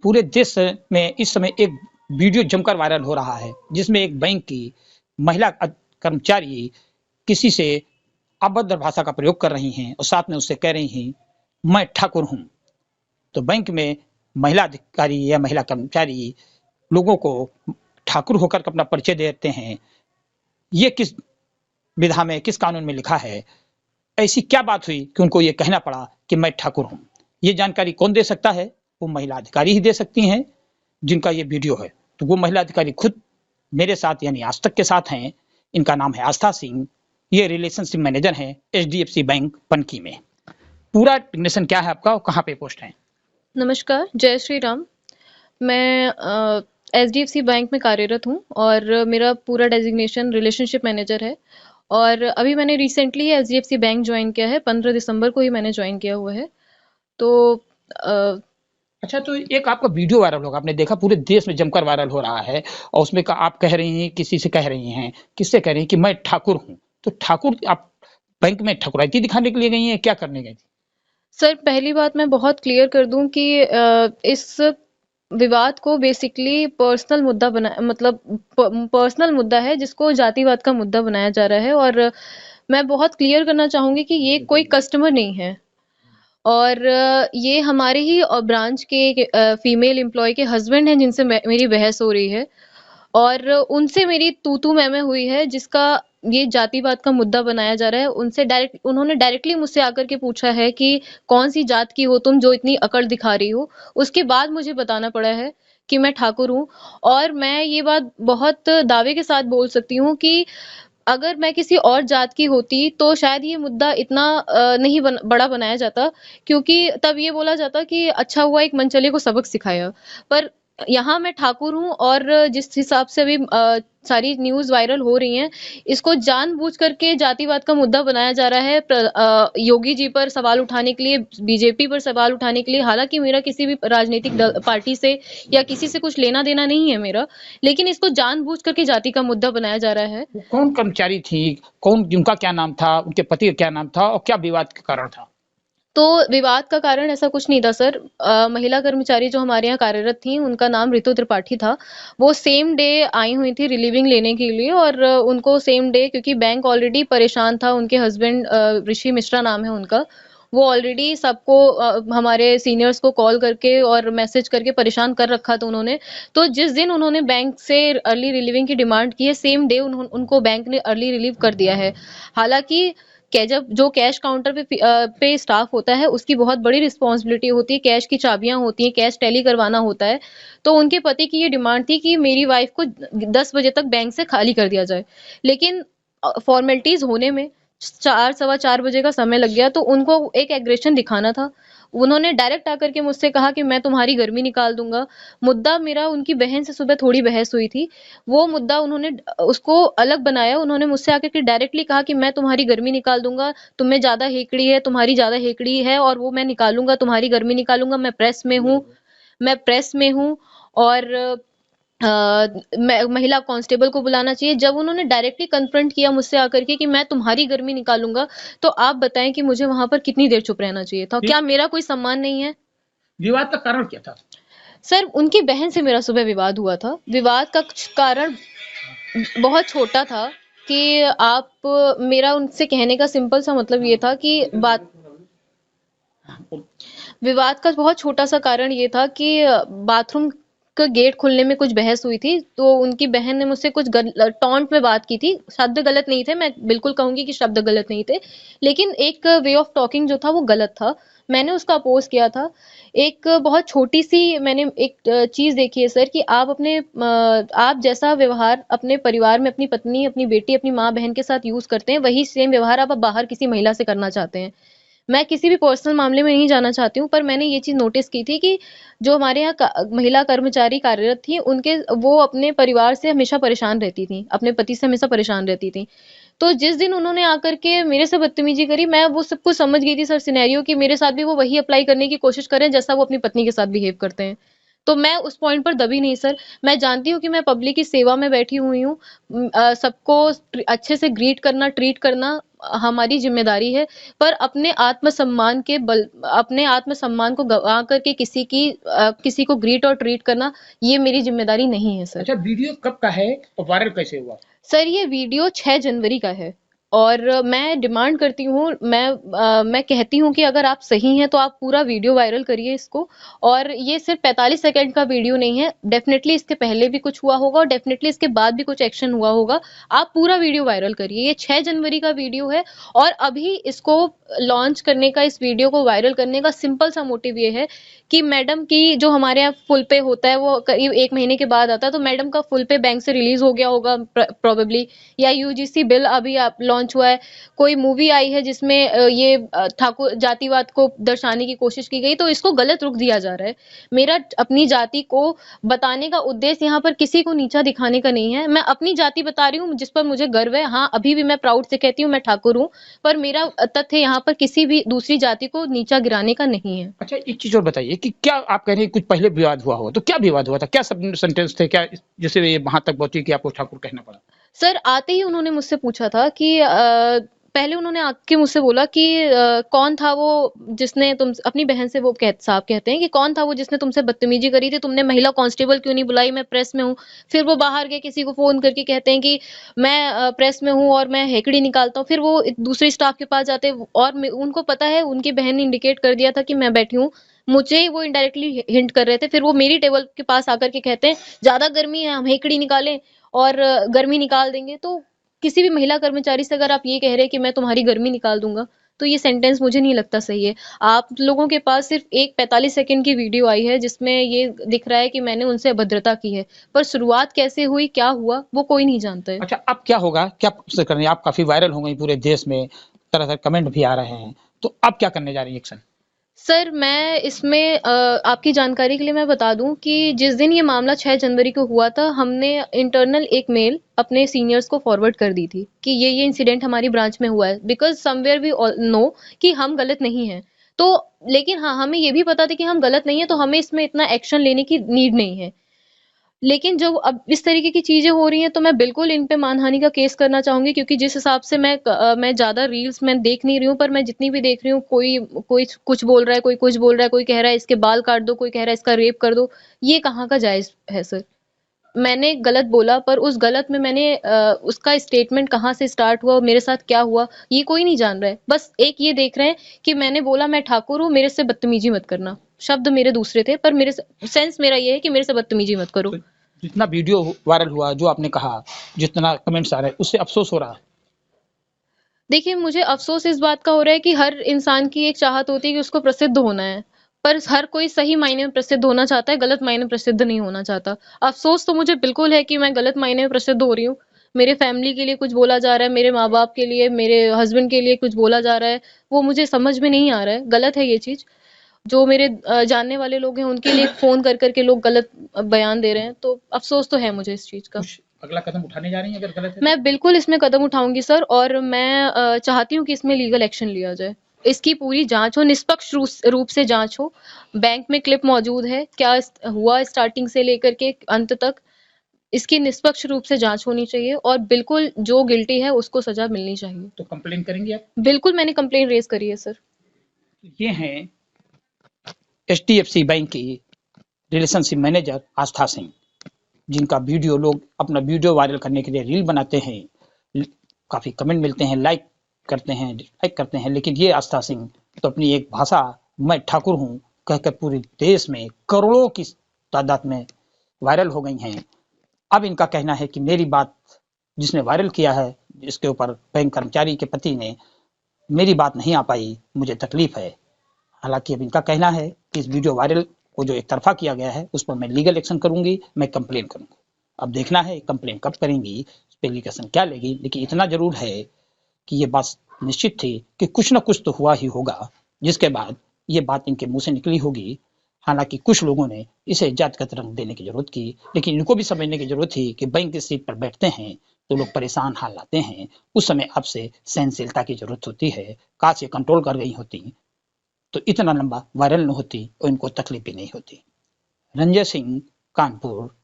पूरे देश में इस समय एक वीडियो जमकर वायरल हो रहा है, जिसमें एक बैंक की महिला कर्मचारी किसी से अभद्र भाषा का प्रयोग कर रही हैं और साथ में उससे कह रही हैं, मैं ठाकुर हूं। तो बैंक में महिला अधिकारी या महिला कर्मचारी लोगों को ठाकुर होकर अपना परिचय देते हैं। ये किस विधा में, किस कानून में लिखा है? ऐसी क्या बात हुई कि उनको ये कहना पड़ा कि मैं ठाकुर हूं? ये जानकारी कौन दे सकता है? वो महिला अधिकारी ही दे सकती हैं, जिनका ये वीडियो है। तो वो महिला अधिकारी खुद मेरे साथ यानी आज तक के साथ हैं। इनका नाम है आस्था सिंह। ये रिलेशनशिप मैनेजर हैं एचडीएफसी बैंक पनकी में। पूरा डिग्नेशन क्या है आपका और कहाँ पे पोस्ट है? नमस्कार, जय श्री राम। मैं एचडीएफसी बैंक में कार्यरत हूँ और मेरा पूरा डेजिग्नेशन रिलेशनशिप मैनेजर है। और अभी मैंने रिसेंटली एचडीएफसी बैंक ज्वाइन किया है, 15 दिसंबर को ही मैंने ज्वाइन किया हुआ है। तो अ, अच्छा, तो एक आपका वीडियो वायरल होगा, आपने देखा, पूरे देश में जमकर वायरल हो रहा है और उसमें आप कह रही हैं, किसी से कह रही हैं, किससे कह रही हैं कि मैं ठाकुर हूँ। तो ठाकुर आप बैंक में ठकुराइती दिखाने के लिए गई हैं, क्या करने गई थी? सर, पहली बात मैं बहुत क्लियर कर दूं कि इस विवाद को बेसिकली पर्सनल मुद्दा बना मतलब पर्सनल मुद्दा है, जिसको जातिवाद का मुद्दा बनाया जा रहा है। और मैं बहुत क्लियर करना चाहूंगी कि ये कोई कस्टमर नहीं है। और ये हमारे ही ब्रांच के फीमेल एम्प्लॉय के हस्बैंड हैं, जिनसे मेरी बहस हो रही है। और उनसे मेरी तू-तू मैं-मैं हुई है, जिसका ये जातिवाद का मुद्दा बनाया जा रहा है। उन्होंने डायरेक्टली मुझसे आकर के पूछा है कि कौन सी जात की हो तुम, जो इतनी अकड़ दिखा रही हो। उसके बाद मुझे बताना पड़ा है कि मैं ठाकुर हूँ। और मैं ये बात बहुत दावे के साथ बोल सकती हूँ कि अगर मैं किसी और जात की होती तो शायद ये मुद्दा इतना नहीं बड़ा बनाया जाता, क्योंकि तब ये बोला जाता कि अच्छा हुआ एक मनचले को सबक सिखाया। पर यहाँ मैं ठाकुर हूँ, और जिस हिसाब से अभी सारी न्यूज़ वायरल हो रही हैं, इसको जानबूझ करके जातिवाद का मुद्दा बनाया जा रहा है, योगी जी पर सवाल उठाने के लिए, बीजेपी पर सवाल उठाने के लिए। हालांकि मेरा किसी भी राजनीतिक पार्टी से या किसी से कुछ लेना देना नहीं है मेरा, लेकिन इसको जानबूझ करके जाति का मुद्दा बनाया जा रहा है। वो कौन कर्मचारी थी? कौन, उनका क्या नाम था? उनके पति का क्या नाम था और क्या विवाद का कारण था? तो विवाद का कारण ऐसा कुछ नहीं था सर। महिला कर्मचारी जो हमारे यहाँ कार्यरत थी, उनका नाम रितु त्रिपाठी था। वो सेम डे आई हुई थी रिलीविंग लेने के लिए, और उनको सेम डे, क्योंकि बैंक ऑलरेडी परेशान था, उनके हस्बैंड ऋषि मिश्रा नाम है उनका, वो ऑलरेडी सबको हमारे सीनियर्स को कॉल करके और मैसेज करके परेशान कर रखा था उन्होंने। तो जिस दिन उन्होंने बैंक से अर्ली रिलीविंग की डिमांड की है, सेम डे उनको बैंक ने अर्ली रिलीव कर दिया है। हालांकि जब जो कैश काउंटर पे स्टाफ होता है, उसकी बहुत बड़ी रिस्पॉन्सिबिलिटी होती है, कैश की चाबियां होती हैं, कैश टैली करवाना होता है। तो उनके पति की ये डिमांड थी कि मेरी वाइफ को 10 बजे तक बैंक से खाली कर दिया जाए। लेकिन फॉर्मेलिटीज होने में 4 सवा 4 बजे का समय लग गया, तो उनको एक एग्रेशन दिखाना था। उन्होंने डायरेक्ट आकर के मुझसे कहा कि मैं तुम्हारी गर्मी निकाल दूंगा। मुद्दा मेरा उनकी बहन से सुबह थोड़ी बहस हुई थी, वो मुद्दा उन्होंने उसको अलग बनाया। उन्होंने मुझसे आकर के डायरेक्टली कहा कि मैं तुम्हारी गर्मी निकाल दूंगा, तुम में ज्यादा हेकड़ी है, तुम्हारी ज्यादा हेकड़ी है, और वो मैं निकालूंगा, तुम्हारी गर्मी निकालूंगा। मैं प्रेस में हूँ। और महिला कांस्टेबल को बुलाना चाहिए। जब उन्होंने डायरेक्टली कन्फ्रंट किया मुझसे आकर के कि मैं तुम्हारी गर्मी निकालूंगा, तो आप बताएं कि मुझे वहां पर कितनी देर चुप रहना चाहिए था? क्या मेरा कोई सम्मान नहीं है? विवाद का कारण क्या था? सर, उनकी बहन से मेरा सुबह विवाद हुआ था। विवाद का कारण बहुत छोटा था कि आप मेरा उनसे कहने का सिंपल सा मतलब ये था कि विवाद का बहुत छोटा सा कारण ये था कि बाथरूम का गेट खुलने में कुछ बहस हुई थी। तो उनकी बहन ने मुझसे कुछ टॉन्ट में बात की थी। शब्द गलत नहीं थे, मैं बिल्कुल कहूंगी कि शब्द गलत नहीं थे, लेकिन एक वे ऑफ टॉकिंग जो था वो गलत था। मैंने उसका अपोज किया था। एक बहुत छोटी सी मैंने एक चीज देखी है सर, कि आप जैसा व्यवहार अपने परिवार में अपनी पत्नी, अपनी बेटी, अपनी माँ बहन के साथ यूज करते हैं, वही सेम व्यवहार आप बाहर किसी महिला से करना चाहते हैं। मैं किसी भी पर्सनल मामले में नहीं जाना चाहती हूँ, पर मैंने ये चीज़ नोटिस की थी कि जो हमारे यहाँ महिला कर्मचारी कार्यरत थी, उनके वो अपने परिवार से हमेशा परेशान रहती थी, अपने पति से हमेशा परेशान रहती थी। तो जिस दिन उन्होंने आकर के मेरे से बदतमीजी करी, मैं वो सब कुछ समझ गई थी सर सिनेरियो, कि मेरे साथ भी वो वही अप्लाई करने की कोशिश करें जैसा वो अपनी पत्नी के साथ बिहेव करते हैं। तो मैं उस पॉइंट पर दबी नहीं सर। मैं जानती हूँ कि मैं पब्लिक की सेवा में बैठी हुई हूँ। सबको अच्छे से ग्रीट करना, ट्रीट करना हमारी जिम्मेदारी है, पर अपने आत्मसम्मान को गवा करके किसी को ग्रीट और ट्रीट करना, ये मेरी जिम्मेदारी नहीं है सर। अच्छा, वीडियो कब का है और वायरल कैसे हुआ? सर ये वीडियो 6 जनवरी का है और मैं डिमांड करती हूँ, मैं कहती हूँ कि अगर आप सही हैं तो आप पूरा वीडियो वायरल करिए इसको। और ये सिर्फ 45 सेकंड का वीडियो नहीं है, डेफिनेटली इसके पहले भी कुछ हुआ होगा और डेफिनेटली इसके बाद भी कुछ एक्शन हुआ होगा। आप पूरा वीडियो वायरल करिए, ये 6 जनवरी का वीडियो है और अभी इसको लॉन्च करने का, इस वीडियो को वायरल करने का सिंपल सा मोटिव ये है कि मैडम की जो हमारे यहाँ फुल पे होता है वो करीब 1 महीने के बाद आता है, तो मैडम का फुल पे बैंक से रिलीज हो गया होगा प्रोबेबली, या यूजीसी बिल अभी आप लॉन्च हुआ है, कोई मूवी आई है जिसमें ये ठाकुर जातिवाद को दर्शाने की कोशिश की गई, तो इसको गलत रुख दिया जा रहा है। मेरा अपनी जाति को बताने का उद्देश्य यहाँ पर किसी को नीचा दिखाने का नहीं है, मैं अपनी जाति बता रही हूँ जिस पर मुझे गर्व है। हाँ, अभी भी मैं प्राउड से कहती हूँ मैं ठाकुर हूँ, पर मेरा तथ्य यहाँ पर किसी भी दूसरी जाति को नीचा गिराने का नहीं है। अच्छा, एक चीज और बताइए कि क्या आप कह रहे हैं कुछ पहले विवाद हुआ हो, तो क्या विवाद हुआ था, क्या सब सेंटेंस थे, क्या जैसे ये वहां तक पहुंची कि आपको ठाकुर कहना पड़ा? सर आते ही उन्होंने मुझसे पूछा था कि पहले उन्होंने आके मुझसे बोला कि कौन था वो जिसने तुम अपनी बहन से, वो साहब कहते हैं कि कौन था वो जिसने तुमसे बदतमीजी करी थी, तुमने महिला कांस्टेबल क्यों नहीं बुलाई, मैं प्रेस में हूँ। फिर वो बाहर गए, किसी को फोन करके कहते हैं कि मैं प्रेस में हूँ और मैं हेकड़ी निकालता हूँ। फिर वो दूसरे स्टाफ के पास जाते हैं और उनको पता है, उनकी बहन ने इंडिकेट कर दिया था कि मैं बैठी हूँ, मुझे वो इनडायरेक्टली हिंट कर रहे थे। फिर वो मेरी टेबल के पास आकर के कहते हैं ज्यादा गर्मी है, हम हेकड़ी निकालें और गर्मी निकाल देंगे। तो किसी भी महिला कर्मचारी से अगर आप ये कह रहे हैं कि मैं तुम्हारी गर्मी निकाल दूंगा, तो ये सेंटेंस मुझे नहीं लगता सही है। आप लोगों के पास सिर्फ एक 45 सेकंड की वीडियो आई है जिसमें ये दिख रहा है कि मैंने उनसे अभद्रता की है, पर शुरुआत कैसे हुई, क्या हुआ, वो कोई नहीं जानता है। अच्छा, अब क्या होगा, क्या प्रोसेस करनी है? आप काफी वायरल हो गई पूरे देश में, तरह तरह कमेंट भी आ रहे हैं, तो अब क्या करने जा रही है एक्शन? सर मैं इसमें आपकी जानकारी के लिए मैं बता दूं कि जिस दिन ये मामला 6 जनवरी को हुआ था, हमने इंटरनल एक मेल अपने सीनियर्स को फॉरवर्ड कर दी थी कि ये इंसिडेंट हमारी ब्रांच में हुआ है, बिकॉज समवेयर वी नो कि हम गलत नहीं हैं। तो लेकिन हाँ, हमें ये भी पता था कि हम गलत नहीं है, तो हमें इसमें इतना एक्शन लेने की नीड नहीं है। लेकिन जब अब इस तरीके की चीजें हो रही हैं, तो मैं बिल्कुल इन पे मानहानि का केस करना चाहूंगी, क्योंकि जिस हिसाब से मैं ज्यादा रील्स मैं देख नहीं रही हूँ, पर मैं जितनी भी देख रही हूँ, कोई कोई कुछ बोल रहा है, कोई कुछ बोल रहा है, कोई कह रहा है इसके बाल काट दो, कोई कह रहा है इसका रेप कर दो। ये कहाँ का जायज है सर? मैंने गलत बोला, पर उस गलत में मैंने उसका स्टेटमेंट कहाँ से स्टार्ट हुआ, मेरे साथ क्या हुआ, ये कोई नहीं जान रहा है। बस एक ये देख रहे हैं कि मैंने बोला मैं ठाकुर हूँ, मेरे से बदतमीजी मत करना। शब्द मेरे दूसरे थे, पर मेरे सेंस मेरा ये है कि मेरे से बदतमीजी मत करो। तो जितना वीडियो वायरल हुआ, जो आपने कहा, जितना कमेंट्स आ रहे हैं, उससे अफसोस हो रहा है? देखिए, मुझे अफ़सोस इस बात का हो रहा है कि हर इंसान की एक चाहत होती है कि उसको प्रसिद्ध होना है, पर हर कोई सही मायने में प्रसिद्ध होना चाहता है, गलत मायने में प्रसिद्ध नहीं होना चाहता। अफ़सोस तो मुझे बिल्कुल है कि मैं गलत मायने में प्रसिद्ध हो रही हूँ। मेरे फैमिली के लिए कुछ बोला जा रहा है, मेरे माँ-बाप के लिए, मेरे हस्बैंड के लिए कुछ बोला जा रहा है, वो मुझे समझ में नहीं आ रहा है, गलत है ये चीज़। जो मेरे जानने वाले लोग हैं, उनके लिए फ़ोन कर के लोग गलत बयान दे रहे हैं, तो अफ़सोस तो है मुझे इस चीज़ का। कुछ अगला कदम उठाने जा रही हैं अगर गलत है तो? मैं बिल्कुल इसमें कदम उठाऊंगी सर, और मैं चाहती हूँ कि इसमें लीगल एक्शन लिया जाए, इसकी पूरी जांच हो, निष्पक्ष रूप से जांच हो। बैंक में क्लिप मौजूद है, क्या हुआ स्टार्टिंग से लेकर के अंत तक, इसकी निष्पक्ष रूप से जांच होनी चाहिए और बिल्कुल जो गिल्टी है उसको सजा मिलनी चाहिए। तो कंप्लेन करेंगे आप? बिल्कुल, मैंने कंप्लेन रेज करी है सर। ये हैं एचडीएफसी बैंक की रिलेशनशिप मैनेजर आस्था सिंह, जिनका वीडियो लोग अपना वीडियो वायरल करने के लिए रील बनाते हैं, काफी कमेंट मिलते हैं, लाइक करते हैं, लेकिन ये आस्था सिंह तो अपनी एक भाषा, मैं ठाकुर हूं, कहकर पूरे देश में करोड़ों की तादाद में वायरल हो गई हैं। अब इनका कहना है कि मेरी बात जिसने वायरल किया है, जिसके ऊपर बैंक कर्मचारी के पति ने, मेरी बात नहीं आ पाई, मुझे तकलीफ है। हालांकि अब इनका कहना है कि इस वीडियो वायरल को जो एक तरफा किया गया है, उस पर मैं लीगल एक्शन करूंगी, मैं कंप्लेन करूंगा। अब देखना है कंप्लेन कब करेंगी, उस पर लीगल एक्शन क्या लेगी, लेकिन इतना जरूर है कि ये बात निश्चित थी कि कुछ ना कुछ तो हुआ ही होगा, जिसके बाद ये बात इनके मुंह से निकली होगी। हालांकि कुछ लोगों ने इसे जातिगत रंग देने की जरूरत की, लेकिन इनको भी समझने की जरूरत थी कि बैंक की सीट पर बैठते हैं तो लोग परेशान हाल लाते हैं, उस समय आपसे सहनशीलता की जरूरत होती है। काश ये कंट्रोल कर गई होती तो इतना लंबा वायरल न होती और इनको तकलीफ भी नहीं होती। रंजय सिंह, कानपुर।